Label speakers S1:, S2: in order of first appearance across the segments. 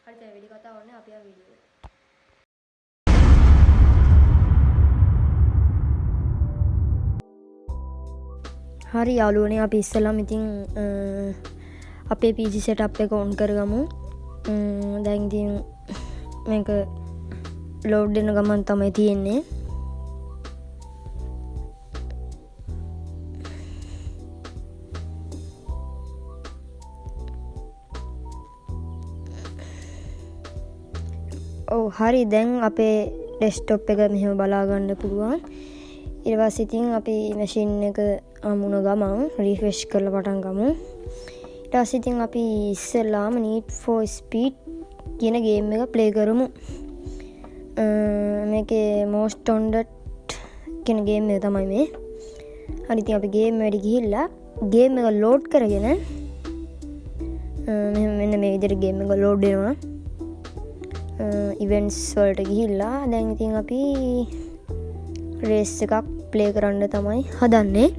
S1: හරි දැන් වෙඩි කතා වන්නේ අපි ආ වීඩියෝ එක. හරි යාළුවනේ අපි ඉස්සෙල්ලාම ඉතින් අපේ PC setup එක on කරගමු. දැන් ඉතින් මේක load වෙන ගමන් තමයි තියෙන්නේ. හරි දැන් අපේ ඩෙස්ක්ටොප් එක මෙහෙම බලා ගන්න පුළුවන්. ඊට පස්සේ ඉතින් අපි මැෂින් එක අමුණ ගමන් රිෆ්‍රෙෂ් කරලා පටන් ගමු. ඊට පස්සේ ඉතින් අපි ඉස්සෙල්ලාම Need for Speed කියන ගේම් එක ප්ලේ කරමු. මේකේ Most Wanted කියන ගේම් එක තමයි මේ. හරි ඉතින් අපි ගේම් එකට ගිහිල්ලා ගේම් එක ලෝඩ් කරගෙන මෙන්න මේ විදිහට ගේම් එක ලෝඩ් වෙනවා. ඉවෙන්ට්ස් වලට ගිහිල්ලා දැන් ඉතින් අපි රේස් එකක් ප්ලේ කරන්න තමයි හදන්නේ.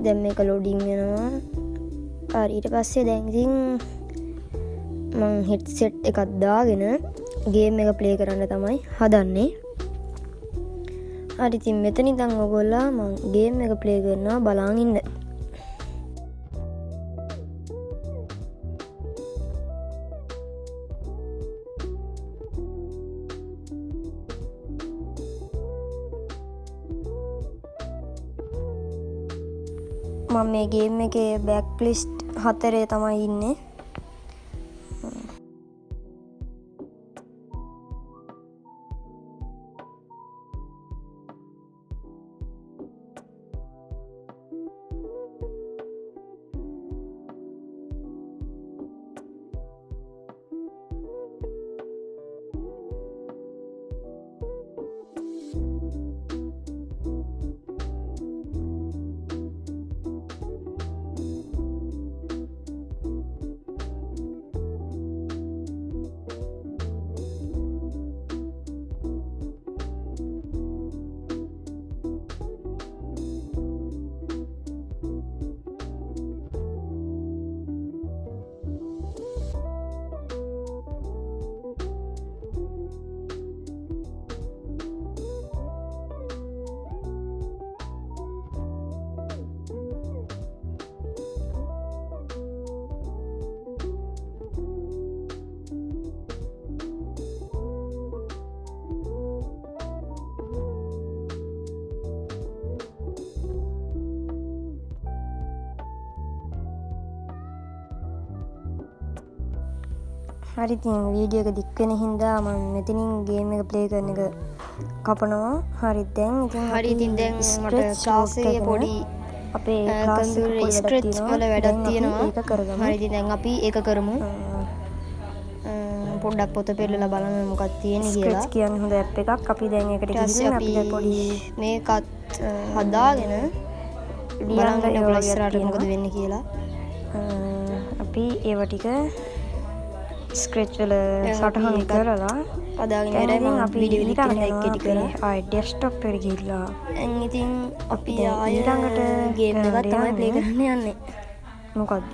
S1: දැන් මේක ලෝඩින් වෙනවා. හරි ඊට පස්සේ දැන් ඉතින් මම හෙඩ්සෙට් එකක් දාගෙන ගේම් එක ප්ලේ කරන්න තමයි හදන්නේ. හරි ඉතින් මෙතන ඉඳන් ඔයගොල්ලෝ මම ගේම් එක ප්ලේ කරනවා බලන් ඉන්න. මම මේ ගේම් එකේ බෑක් ලිස්ට් 4 තමයි ඉන්නේ. හරි ඉතින් වීඩියෝ එක දික් වෙන හින්දා මම මෙතනින් ගේම් එක ප්ලේ කරන එක කපනවා. හරි දැන් ඉතින් දැන් මට ක්ලාස් එකේ පොඩි අපේ ක්ලාස් එකේ ස්ක්‍රැච් වල වැඩක් තියෙනවා. ඒක කරගමු. හරි ඉතින් දැන් අපි ඒක කරමු. පොඩ්ඩක් පොත පෙරලලා බලන්න මොකක්ද තියෙන්නේ කියලා. ස්ක්‍රැච් කියන්නේ හොඳ ඇප් එකක්. අපි දැන් ඒකට ගිහින් අපි පොඩි මේකත් හදාගෙන බලන්න ඔයගොල්ලෝ ඉස්සරහට මොකද වෙන්නේ කියලා. අපි ඒව ටික ස්ක්‍රැච් වල සටහන් කරලා අදාගෙන ඉතින් අපි වීඩියෝ එඩිට් කරන එක ටික ආයි ඩෙස්ක්ටොප් එකට ගිහිල්ලා දැන් ඉතින් අපි ආයෙ ඊළඟට ගේම් එකක් තමයි ප්ලේ කරන්න යන්නේ. මොකද්ද?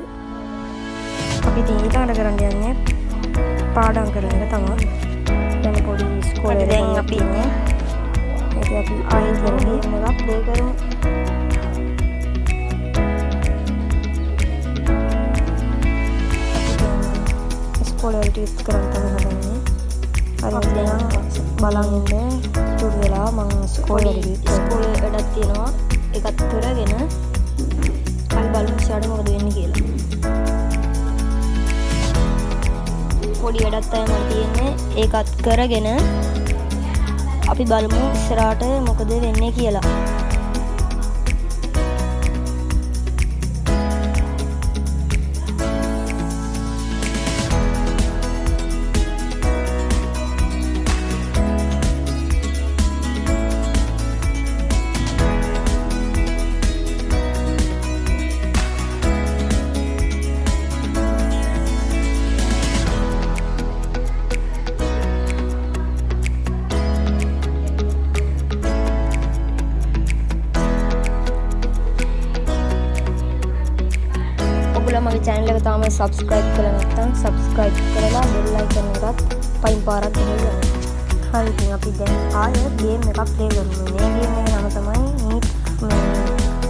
S1: අපි ඉතින් ඊළඟට කරන්න යන්නේ පාඩම් කරන එක තමයි. දැන් පොඩි ස්කෝලේ දැන් අපි ඉන්නේ. ඒක අපි ආයෙ ගේම් එකක් ප්ලේ කරමු. පොළොවට යුත් කරන්න තමයි හදන්නේ. හරි දැන් බලන් ඉන්න තුරු වෙලා මම ස්කෝලේ වැඩක් තියෙනවා. ඒකත් කරගෙන අපි බලමු ඉස්සරහට මොකද වෙන්නේ කියලා. පොඩි වැඩක් තමයි තියෙන්නේ. ඒකත් කරගෙන අපි බලමු ඉස්සරහට මොකද වෙන්නේ කියලා. ඔයාලා මගේ channel එක තාම subscribe කරලා නැත්නම් subscribe කරලා bell icon එකත් පයින් පාරක් ගහලා යන්න. හරි ඉතින් අපි දැන් ආයෙ game එකක් play කරමු. මේ game එකේ නම තමයි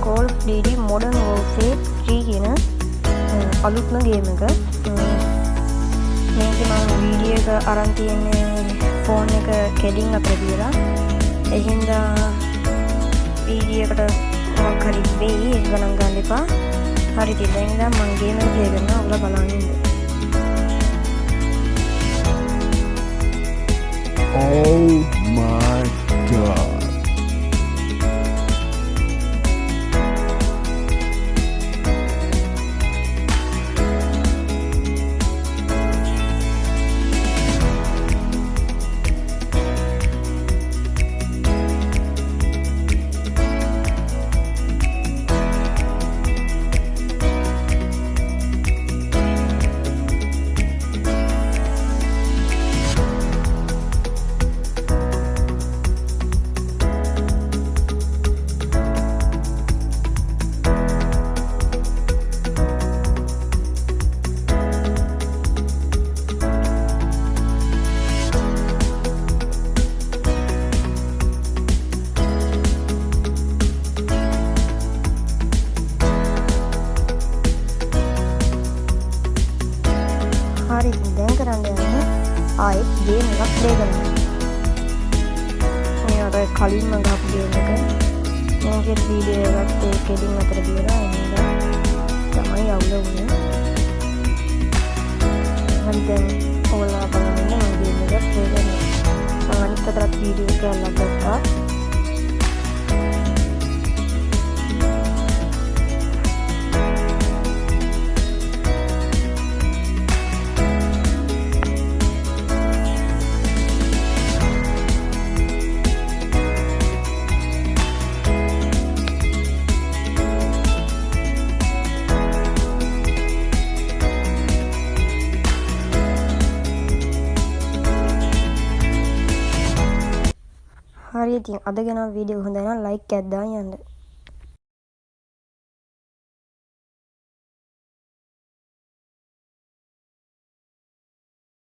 S1: Call of Duty Modern Warfare 3 කියන අලුත්ම game එක. මේක මම වීඩියෝ එක අරන් තියන්නේ ෆෝන් එක කැඩින් අතර කියලා. ඒ හින්දා වීඩියෝ එකට මොකක් හරි වෙයි ඒක ගණන් ගන්න එපා. හරි ඉතින් දැන් ඉඳන් මම ගේම් එක ප්ලේ කරනවා. ඔයාලා බලන්න ඉන්න.
S2: Oh my god.
S1: හරි දැන් කරන්න යන්නේ ආයෙත් ගේම් එකක් ප්ලේ කරනවා. මේ අර කලින්ම ගහපු ගේම් එක මේකේ වීඩියෝ එකත් ඒකෙදින් අතර දිලා එනවා තමයි අවුල වුණේ. හරි දැන් ඔයාලා බලන්න මම ගේම් එක ප්ලේ කරනවා. මම අනිත් අතට වීඩියෝ එක අල්ලගත්තා. හරි ඉතින් අද ගෙනාව වීඩියෝ හොඳ නම් ලයික් එකක් දාන්න යන්න.